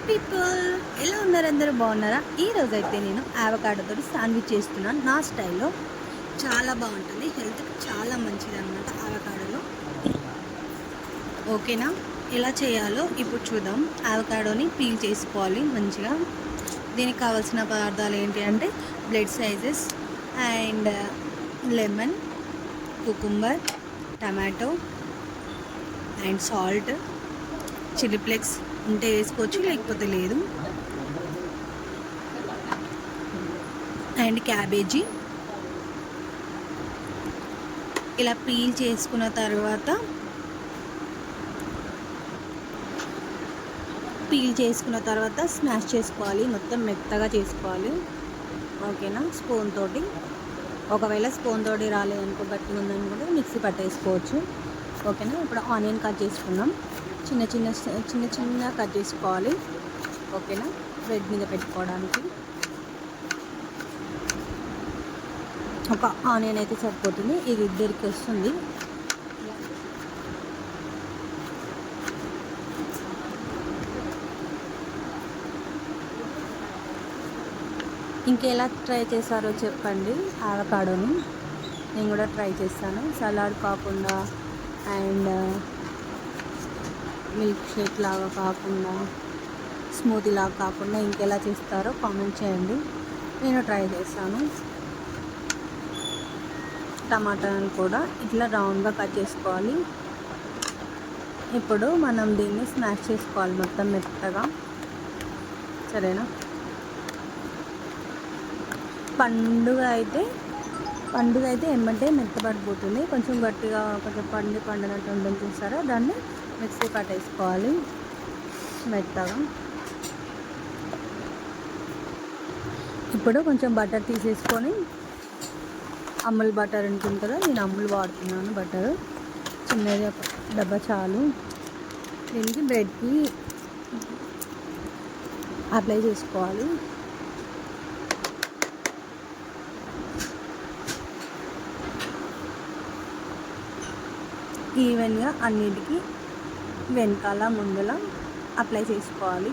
People, ఎలా ఉన్నారు? అందరూ బాగున్నారా? ఈరోజు అయితే నేను ఆవకాడోతో శాండ్విచ్ చేస్తున్నాను నా స్టైల్లో. చాలా బాగుంటుంది, హెల్త్కి చాలా మంచిది అనమాట ఆవకాడోలో. ఓకేనా? ఎలా చేయాలో ఇప్పుడు చూద్దాం. ఆవకాడోని పీల్ చేసుకోవాలి మంచిగా. దీనికి కావాల్సిన పదార్థాలు ఏంటి అంటే blood sizes and lemon, cucumber, tomato and salt, chilli flakes ఉంటే వేసుకోవచ్చు, లేకపోతే లేదు, అండ్ క్యాబేజీ. ఇలా పీల్ చేసుకున్న తర్వాత స్మాష్ చేసుకోవాలి, మొత్తం మెత్తగా చేసుకోవాలి. ఓకేనా? స్పూన్ తోటి, ఒకవేళ స్పూన్ తోటి రాలేదనుకో, గట్టిగా ఉందనుకుంటే మిక్సీ పట్టేసుకోవచ్చు. ఓకేనా? ఇప్పుడు ఆనియన్ కట్ చేసుకుందాం. చిన్న చిన్న కట్ చేసుకోవాలి. ఓకేనా? బ్రెడ్ మీద పెట్టుకోవడానికి ఒక ఆనియన్ అయితే సరిపోతుంది, ఇది ఇద్దరికి వస్తుంది. ఇంకెలా ట్రై చేశారో చెప్పండి ఆవకాడోని. నేను కూడా ట్రై చేస్తాను, సలాడ్ కాకుండా అండ్ మిల్క్ షేక్ లాగా కాకుండా, స్మూతీ లాగా కాకుండా ఇంకెలా చేస్తారో కామెంట్ చేయండి, నేను ట్రై చేస్తాను. టమాటాను కూడా ఇట్లా రౌండ్గా కట్ చేసుకోవాలి. ఇప్పుడు మనం దీన్ని స్మాష్ చేసుకోవాలి మొత్తం మెత్తగా. సరేనా? పండుగ అయితే ఏమంటే మెత్తపడిపోతుంది, కొంచెం గట్టిగా కొంచెం పండినట్టు ఉంటుంది చూస్తారా, దాన్ని మిక్సీ పట్టేసుకోవాలి మెత్తగా. ఇప్పుడు కొంచెం బటర్ తీసేసుకొని, అమూల్ బటర్ ఉంటుంది కదా, నేను అమూల్ వాడుతున్నాను బటర్, చిన్నది ఒక డబ్బా చాలు. దీనికి బ్రెడ్కి అప్లై చేసుకోవాలి. ఈవెన్గా అన్నిటికీ వెనకాల ముందల అప్లై చేసుకోవాలి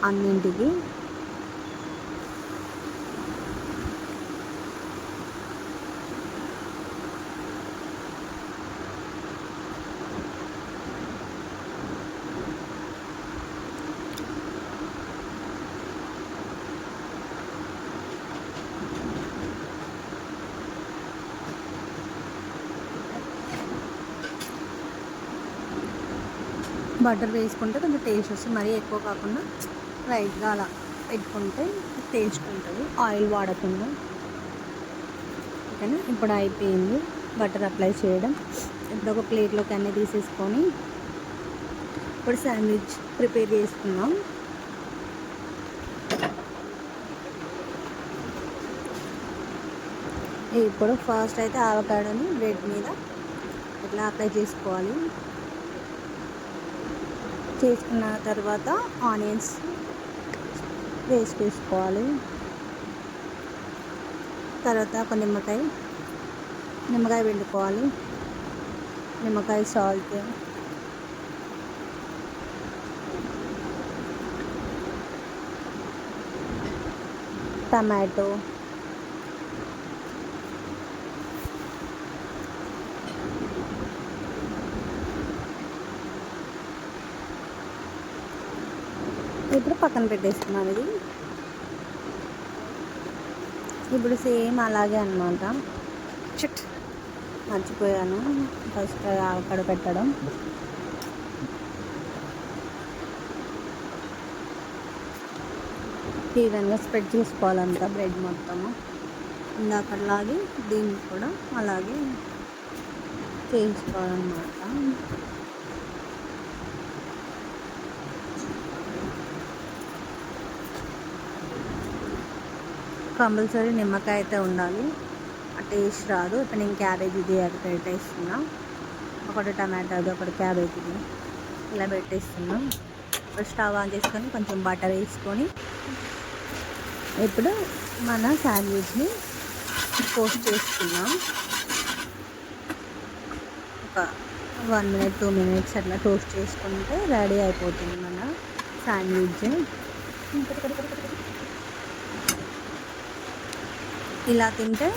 అన్నింటికి. బటర్ వేసుకుంటే కొంచెం టేస్ట్ వస్తుంది, మరీ ఎక్కువ కాకుండా లైట్గా అలా పెట్టుకుంటే టేస్ట్ ఉంటుంది, ఆయిల్ వాడకుండా. ఓకేనా? ఇప్పుడు అయిపోయింది బటర్ అప్లై చేయడం. ఇప్పుడు ఒక ప్లేట్లోకి అన్నీ తీసేసుకొని ఇప్పుడు శాండ్విచ్ ప్రిపేర్ చేసుకున్నాం. ఇప్పుడు ఫస్ట్ అయితే ఆవకాడోని బ్రెడ్ మీద ఇట్లా అప్లై చేసుకోవాలి. చేసుకున్న తర్వాత ఆనియన్స్ వేసుకోవాలి. తర్వాత ఒక నిమ్మకాయ పిండుకోవాలి, నిమ్మకాయ, సాల్ట్, టమాటో, ఇప్పుడు పక్కన పెట్టేసుకున్నాను. ఇది ఇప్పుడు సేమ్ అలాగే అన్నమాట. మర్చిపోయాను ఫస్ట్ అక్కడ పెట్టడం. ఈవెన్గా స్ప్రెడ్ చేసుకోవాలంట బ్రెడ్ మొత్తము. ఇందాకలాగే దీన్ని కూడా అలాగే చేసుకోవాలన్నమాట. కంపల్సరీ నిమ్మకాయ అయితే ఉండాలి, ఆ టేస్ట్ రాదు. ఇప్పుడు నేను క్యాబేజీది అది పెట్టేస్తున్నా, ఒకటి టమాటాది ఒకటి క్యాబేజీది ఇలా పెట్టేస్తున్నా. ఇప్పుడు స్టవ్ ఆన్ చేసుకొని కొంచెం బటర్ వేసుకొని ఇప్పుడు మన శాండ్విచ్ని పోస్ట్ చేసుకున్నాం. ఒక 1 మినిట్ 2 మినిట్స్ అట్లా టోస్ట్ చేసుకుంటే రెడీ అయిపోతుంది మన శాండ్విచ్. ఇలా తింటే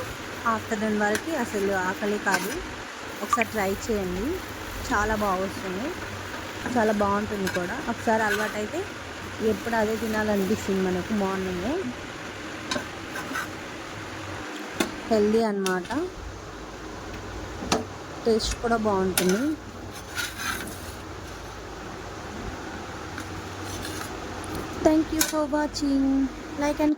ఆఫ్టర్నూన్ వరకు అసలు ఆకలి కాదు. ఒకసారి ట్రై చేయండి, చాలా వస్తుంది, చాలా బాగుంటుంది కూడా. ఒకసారి అలవాటైతే ఎప్పుడు అదే తినాలనిపిస్తుంది మనకు. మార్నింగ్ హెల్దీ అన్నమాట, టేస్ట్ కూడా బాగుంటుంది. Thank you for watching. Like and